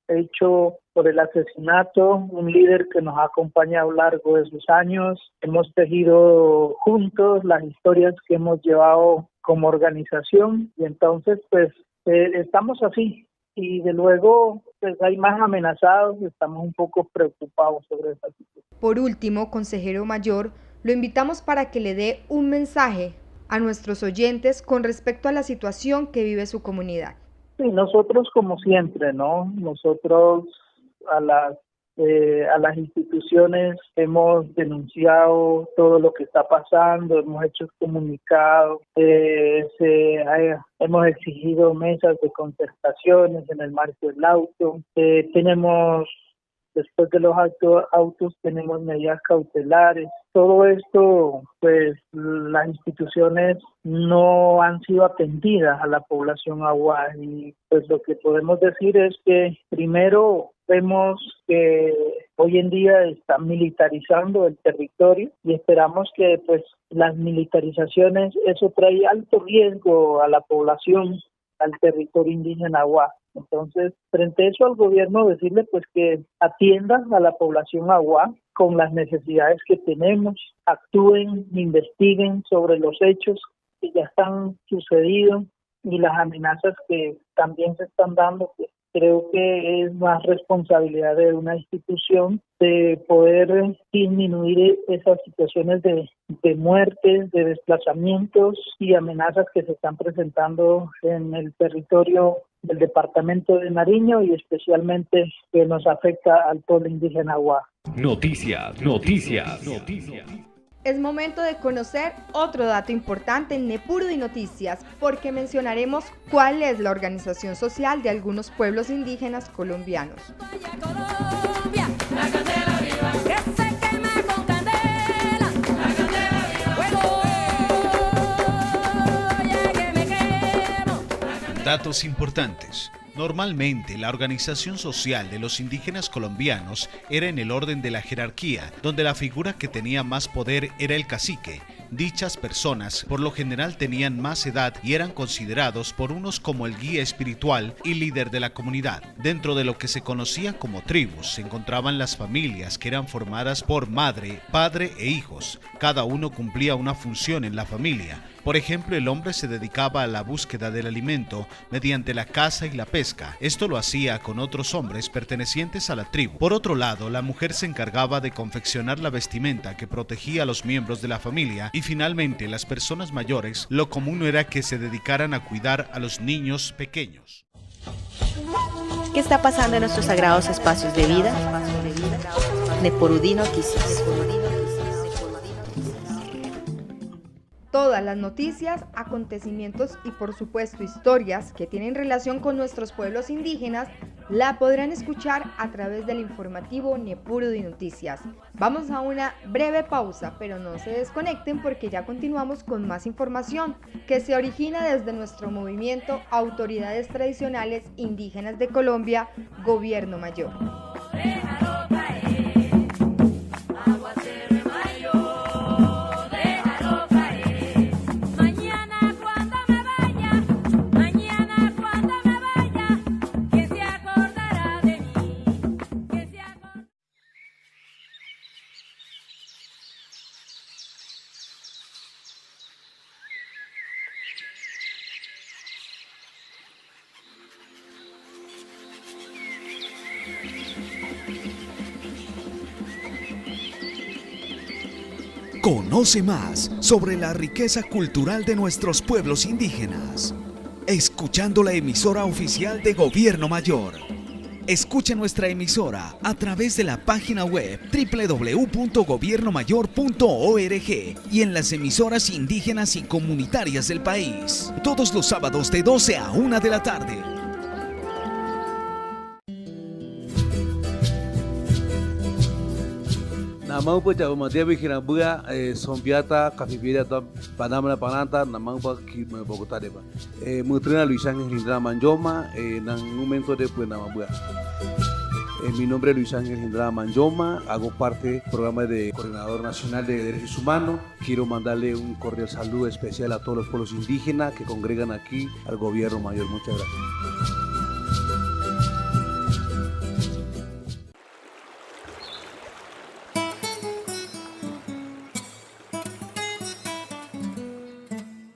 hecho por el asesinato, un líder que nos ha acompañado a lo largo de sus años. Hemos tejido juntos las historias que hemos llevado como organización, y entonces pues estamos así, y de luego pues hay más amenazados y estamos un poco preocupados sobre esa situación. Por último, consejero mayor, lo invitamos para que le dé un mensaje a nuestros oyentes con respecto a la situación que vive su comunidad. Sí, nosotros como siempre, ¿no? Nosotros a las instituciones hemos denunciado todo lo que está pasando, hemos hecho comunicados, hemos exigido mesas de concertaciones en el marco del auto, después de los autos tenemos medidas cautelares. Todo esto, pues las instituciones no han sido atendidas a la población agua, y pues lo que podemos decir es que primero vemos que hoy en día están militarizando el territorio, y esperamos que pues las militarizaciones, eso trae alto riesgo a la población, al territorio indígena agua. Entonces, frente a eso, al gobierno decirle pues que atienda a la población agua con las necesidades que tenemos, actúen, investiguen sobre los hechos que ya están sucedidos y las amenazas que también se están dando. Pues creo que es más responsabilidad de una institución de poder disminuir esas situaciones de muertes, de desplazamientos y amenazas que se están presentando en el territorio del departamento de Nariño, y especialmente que nos afecta al pueblo indígena Agua. Noticias. Es momento de conocer otro dato importante en Nepurudi Noticias, porque mencionaremos cuál es la organización social de algunos pueblos indígenas colombianos. Datos importantes. Normalmente, la organización social de los indígenas colombianos era en el orden de la jerarquía, donde la figura que tenía más poder era el cacique. Dichas personas por lo general tenían más edad y eran considerados por unos como el guía espiritual y líder de la comunidad. Dentro de lo que se conocía como tribus se encontraban las familias, que eran formadas por madre, padre e hijos. Cada uno cumplía una función en la familia. Por ejemplo, el hombre se dedicaba a la búsqueda del alimento mediante la caza y la pesca. Esto lo hacía con otros hombres pertenecientes a la tribu. Por otro lado, la mujer se encargaba de confeccionar la vestimenta que protegía a los miembros de la familia, y finalmente las personas mayores, lo común era que se dedicaran a cuidar a los niños pequeños. ¿Qué está pasando en nuestros sagrados espacios de vida? Nepurudi Noticias. Todas las noticias, acontecimientos y por supuesto historias que tienen relación con nuestros pueblos indígenas la podrán escuchar a través del informativo Nepurudi Noticias. Vamos a una breve pausa, pero no se desconecten porque ya continuamos con más información que se origina desde nuestro movimiento Autoridades Tradicionales Indígenas de Colombia, Gobierno Mayor. Conoce más sobre la riqueza cultural de nuestros pueblos indígenas, escuchando la emisora oficial de Gobierno Mayor. Escuche nuestra emisora a través de la página web www.gobiernomayor.org y en las emisoras indígenas y comunitarias del país, todos los sábados de 12 a 1 de la tarde. Namang pa jauh madia bikin abuya sompiata kafibiria tam panamana pananta namang pa Bogotá deba mutrina Luis Ángel Hindra Manjoma nang momento de pues nama abuya. Mi nombre es Luis Ángel Hindra Manjoma, hago parte del programa de Coordinador Nacional de Derechos Humanos. Quiero mandarle un cordial saludo especial a todos los pueblos indígenas que congregan aquí al Gobierno Mayor. Muchas gracias.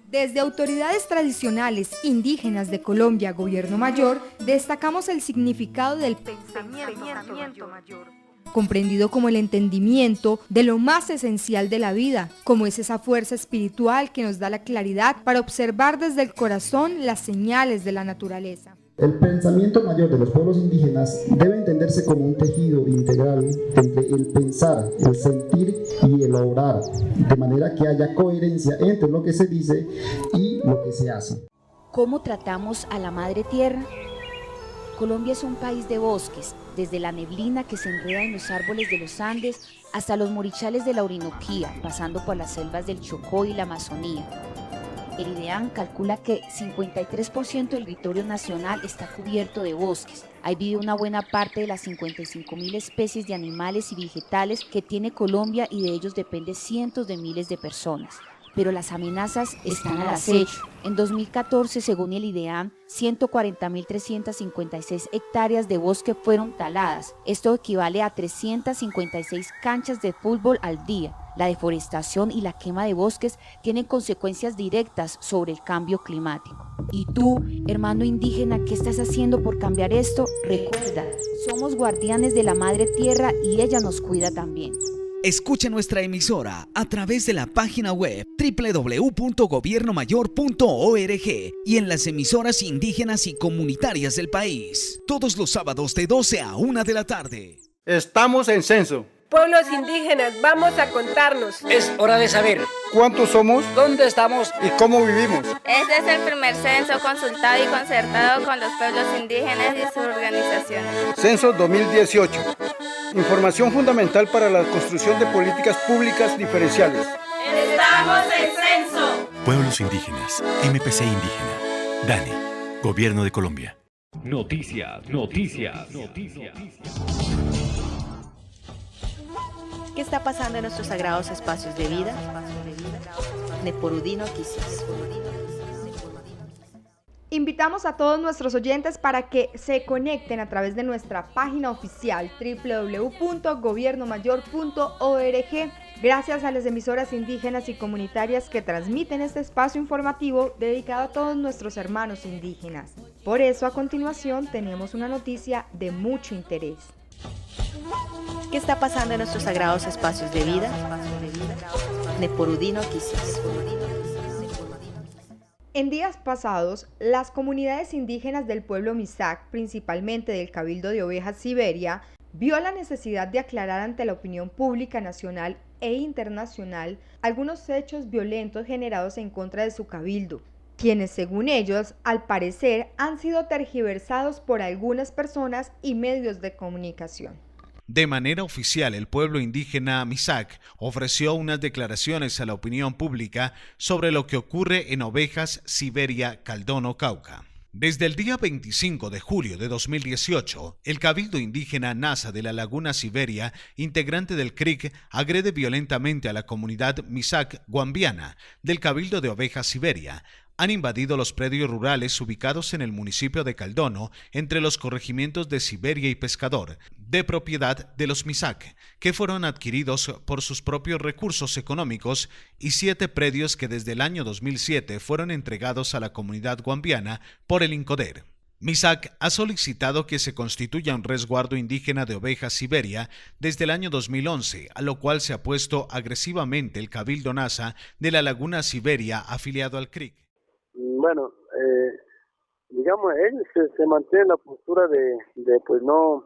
Desde Autoridades Tradicionales Indígenas de Colombia, Gobierno Mayor, destacamos el significado del pensamiento mayor, comprendido como el entendimiento de lo más esencial de la vida, como es esa fuerza espiritual que nos da la claridad para observar desde el corazón las señales de la naturaleza. El pensamiento mayor de los pueblos indígenas debe entenderse como un tejido integral entre el pensar, el sentir y el obrar, de manera que haya coherencia entre lo que se dice y lo que se hace. ¿Cómo tratamos a la madre tierra? Colombia es un país de bosques, desde la neblina que se enreda en los árboles de los Andes hasta los morichales de la Orinoquía, pasando por las selvas del Chocó y la Amazonía. El IDEAN calcula que 53% del territorio nacional está cubierto de bosques. Ahí vive una buena parte de las 55.000 especies de animales y vegetales que tiene Colombia y de ellos depende cientos de miles de personas. Pero las amenazas están al acecho. En 2014, según el IDEAN, 140.356 hectáreas de bosque fueron taladas. Esto equivale a 356 canchas de fútbol al día. La deforestación y la quema de bosques tienen consecuencias directas sobre el cambio climático. Y tú, hermano indígena, ¿qué estás haciendo por cambiar esto? Recuerda, somos guardianes de la madre tierra y ella nos cuida también. Escuche nuestra emisora a través de la página web www.gobiernomayor.org y en las emisoras indígenas y comunitarias del país, todos los sábados de 12 a 1 de la tarde. Estamos en censo. Pueblos indígenas, vamos a contarnos. Es hora de saber cuántos somos, dónde estamos y cómo vivimos. Este es el primer censo consultado y concertado con los pueblos indígenas y sus organizaciones. Censo 2018. Información fundamental para la construcción de políticas públicas diferenciales. ¡Estamos en censo! Pueblos indígenas, MPC Indígena, DANE, Gobierno de Colombia. Noticias. ¿Qué está pasando en nuestros sagrados espacios de vida? Nepurudi Noticias. Invitamos a todos nuestros oyentes para que se conecten a través de nuestra página oficial www.gobiernomayor.org. Gracias a las emisoras indígenas y comunitarias que transmiten este espacio informativo dedicado a todos nuestros hermanos indígenas. Por eso, a continuación, tenemos una noticia de mucho interés. ¿Qué está pasando en nuestros sagrados espacios de vida? Nepurudi Noticias. En días pasados, las comunidades indígenas del pueblo Misak, principalmente del Cabildo de Ovejas Siberia, vio la necesidad de aclarar ante la opinión pública nacional e internacional algunos hechos violentos generados en contra de su cabildo, quienes según ellos, al parecer, han sido tergiversados por algunas personas y medios de comunicación. De manera oficial, el pueblo indígena Misak ofreció unas declaraciones a la opinión pública sobre lo que ocurre en Ovejas, Siberia, Caldono, Cauca. Desde el día 25 de julio de 2018, el cabildo indígena Nasa de la Laguna Siberia, integrante del CRIC, agrede violentamente a la comunidad Misak Guambiana del cabildo de Ovejas, Siberia. Han invadido los predios rurales ubicados en el municipio de Caldono, entre los corregimientos de Siberia y Pescador, de propiedad de los Misak, que fueron adquiridos por sus propios recursos económicos, y 7 predios que desde el año 2007 fueron entregados a la comunidad guambiana por el INCODER. Misak ha solicitado que se constituya un resguardo indígena de Ovejas Siberia desde el año 2011, a lo cual se ha opuesto agresivamente el cabildo Nasa de la Laguna Siberia afiliado al CRIC. Bueno, digamos, él se mantiene en la postura de no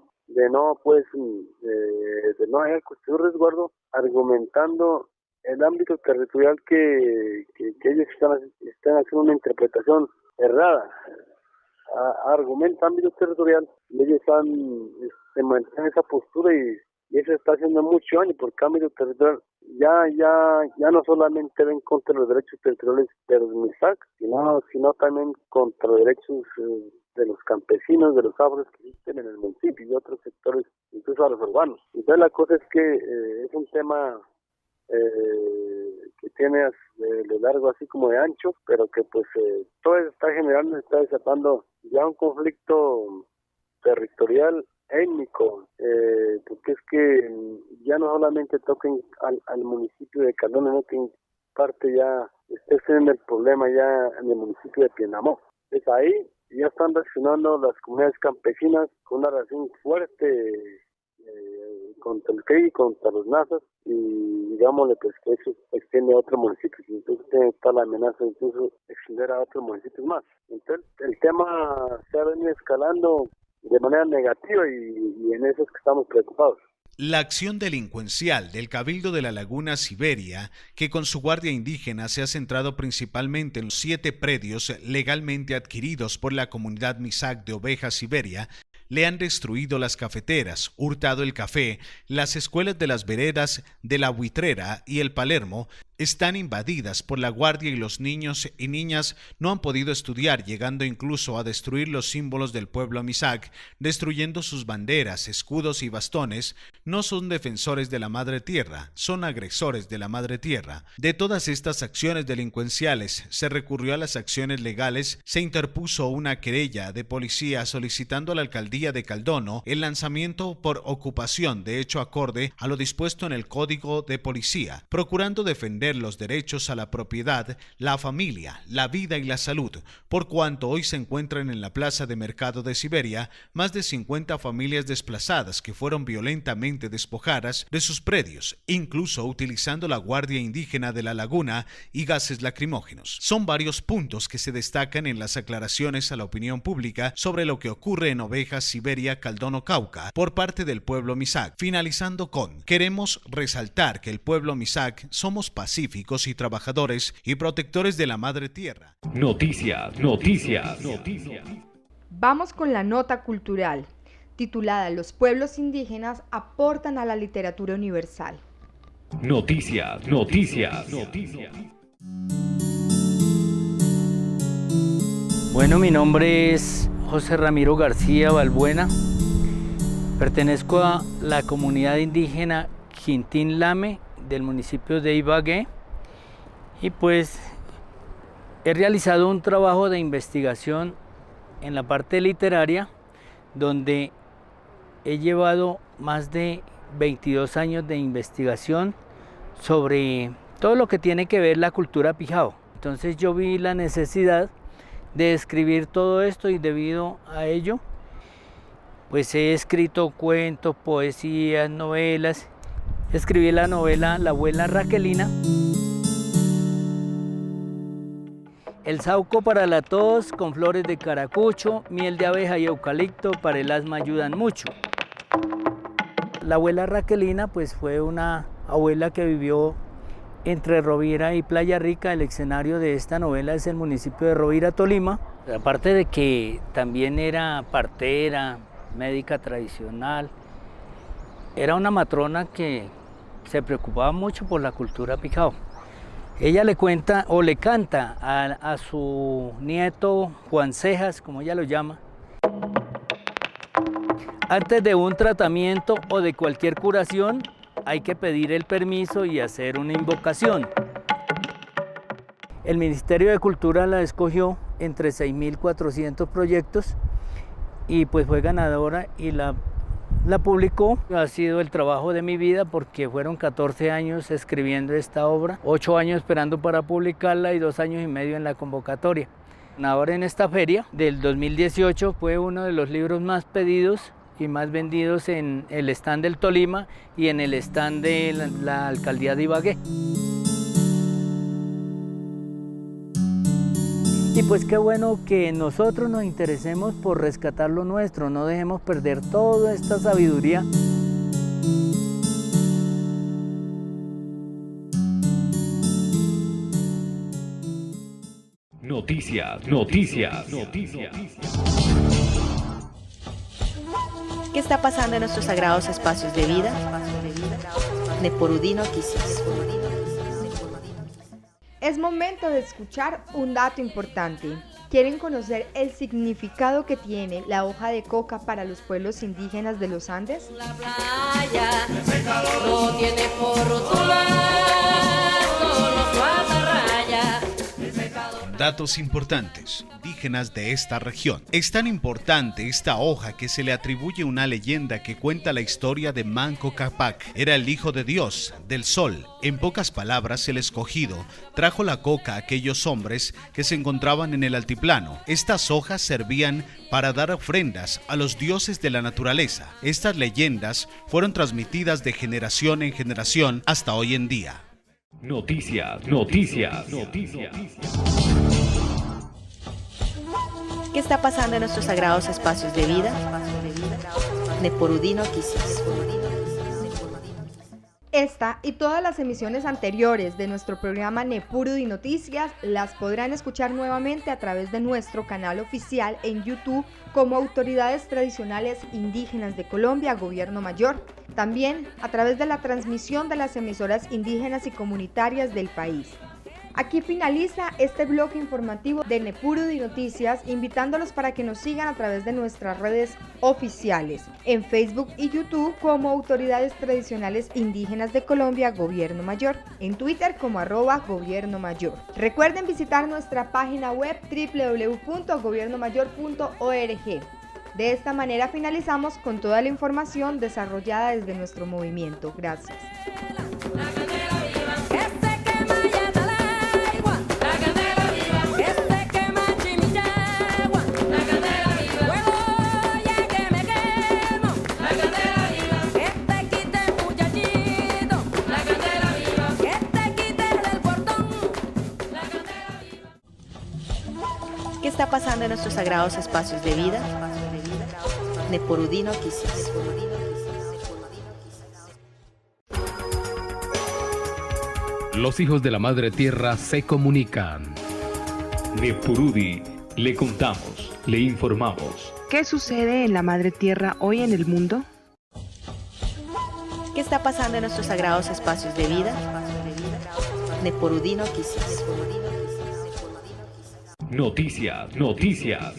haber construido resguardo, argumentando el ámbito territorial que ellos están haciendo una interpretación errada. Argumenta ámbito territorial, y ellos se mantienen esa postura y eso está haciendo mucho daño, porque ámbito territorial ya no solamente ven contra los derechos territoriales de los Misak, sino también contra los derechos de los campesinos, de los afros que existen en el municipio y otros sectores, incluso a los urbanos. Entonces la cosa es que es un tema que tiene de largo así como de ancho, pero que pues todo eso está desatando ya un conflicto territorial étnico, porque es que ya no solamente toquen al municipio de Caldono, sino que en parte ya está en el problema ya en el municipio de Pienamó. Es ahí ya están reaccionando las comunidades campesinas con una reacción fuerte contra el CRIC y contra los Nasas, y digámosle pues que eso se extiende a otros municipios, entonces está la amenaza de incluso extender a otros municipios más. Entonces el tema se ha venido escalando de manera negativa y en eso es que estamos preocupados. La acción delincuencial del Cabildo de la Laguna Siberia, que con su guardia indígena se ha centrado principalmente en los 7 predios legalmente adquiridos por la comunidad Misak de Ovejas Siberia, le han destruido las cafeteras, hurtado el café, las escuelas de las veredas de la Buitrera y el Palermo están invadidas por la guardia y los niños y niñas no han podido estudiar, llegando incluso a destruir los símbolos del pueblo Misak, destruyendo sus banderas, escudos y bastones. No son defensores de la madre tierra, son agresores de la madre tierra. De todas estas acciones delincuenciales se recurrió a las acciones legales, se interpuso una querella de policía solicitando a la alcaldía de Caldono el lanzamiento por ocupación de hecho acorde a lo dispuesto en el Código de Policía, procurando defender los derechos a la propiedad, la familia, la vida y la salud, por cuanto hoy se encuentran en la plaza de mercado de Siberia más de 50 familias desplazadas que fueron violentamente despojadas de sus predios, incluso utilizando la Guardia Indígena de la Laguna y gases lacrimógenos. Son varios puntos que se destacan en las aclaraciones a la opinión pública sobre lo que ocurre en Ovejas, Siberia, Caldono, Cauca, por parte del pueblo Misak, finalizando con: queremos resaltar que el pueblo Misak somos pacíficos y trabajadores y protectores de la madre tierra. Noticias. Vamos con la nota cultural, titulada Los pueblos indígenas aportan a la literatura universal. Noticias. Bueno, mi nombre es José Ramiro García Balbuena. Pertenezco a la comunidad indígena Quintín Lame del municipio de Ibagué, y pues he realizado un trabajo de investigación en la parte literaria, donde he llevado más de 22 años de investigación sobre todo lo que tiene que ver la cultura pijao. Entonces yo vi la necesidad de escribir todo esto, y debido a ello pues he escrito cuentos, poesías, novelas. Escribí la novela La abuela Raquelina, El sauco para la tos con flores de caracucho, miel de abeja y eucalipto para el asma ayudan mucho. La abuela Raquelina pues fue una abuela que vivió entre Rovira y Playa Rica. El escenario de esta novela es el municipio de Rovira, Tolima. Aparte de que también era partera, médica tradicional, era una matrona que se preocupaba mucho por la cultura picao. Ella le cuenta o le canta a su nieto Juan Cejas, como ella lo llama. Antes de un tratamiento o de cualquier curación, hay que pedir el permiso y hacer una invocación. El Ministerio de Cultura la escogió entre 6.400 proyectos y pues fue ganadora y la publicó. Ha sido el trabajo de mi vida porque fueron 14 años escribiendo esta obra, 8 años esperando para publicarla y 2 años y medio en la convocatoria. Ahora en esta feria del 2018 fue uno de los libros más pedidos y más vendidos en el stand del Tolima y en el stand de la alcaldía de Ibagué. Y pues qué bueno que nosotros nos interesemos por rescatar lo nuestro, no dejemos perder toda esta sabiduría. Noticias. ¿Qué está pasando en nuestros sagrados espacios de vida? Neporudí Noticias. Es momento de escuchar un dato importante. ¿Quieren conocer el significado que tiene la hoja de coca para los pueblos indígenas de los Andes? La playa no tiene por rótula, solo su atarraya. Datos importantes, indígenas de esta región. Es tan importante esta hoja que se le atribuye una leyenda que cuenta la historia de Manco Cápac. Era el hijo de Dios, del sol. En pocas palabras, el escogido trajo la coca a aquellos hombres que se encontraban en el altiplano. Estas hojas servían para dar ofrendas a los dioses de la naturaleza. Estas leyendas fueron transmitidas de generación en generación hasta hoy en día. Noticias. ¿Qué está pasando en nuestros sagrados espacios de vida? Neporudí Noticias. Esta y todas las emisiones anteriores de nuestro programa Nepurudi Noticias las podrán escuchar nuevamente a través de nuestro canal oficial en YouTube como Autoridades Tradicionales Indígenas de Colombia, Gobierno Mayor. También a través de la transmisión de las emisoras indígenas y comunitarias del país. Aquí finaliza este bloque informativo de Nepurudi Noticias, invitándolos para que nos sigan a través de nuestras redes oficiales, en Facebook y YouTube como Autoridades Tradicionales Indígenas de Colombia, Gobierno Mayor, en Twitter como @Gobierno Mayor. Recuerden visitar nuestra página web www.gobiernomayor.org. De esta manera finalizamos con toda la información desarrollada desde nuestro movimiento. Gracias. ¿Qué está pasando en nuestros sagrados espacios de vida? Neporudí Noticias. Los hijos de la Madre Tierra se comunican. Nepurudi, le contamos, le informamos. ¿Qué sucede en la Madre Tierra hoy en el mundo? ¿Qué está pasando en nuestros sagrados espacios de vida? Neporudí Noticias. Noticias.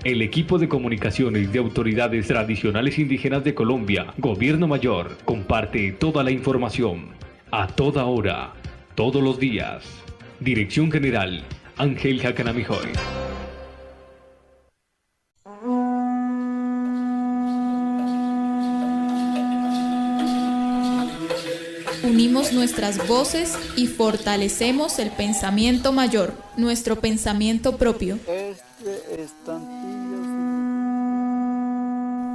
El equipo de comunicaciones de autoridades tradicionales indígenas de Colombia, Gobierno Mayor, comparte toda la información, a toda hora, todos los días. Dirección General, Ángel Jacanamijoy. Unimos nuestras voces y fortalecemos el pensamiento mayor, nuestro pensamiento propio.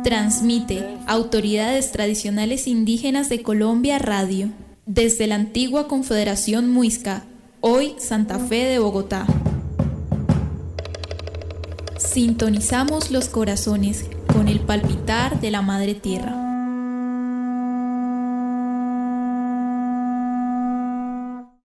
Transmite Autoridades Tradicionales Indígenas de Colombia Radio, desde la antigua Confederación Muisca, hoy Santa Fe de Bogotá. Sintonizamos los corazones con el palpitar de la Madre Tierra.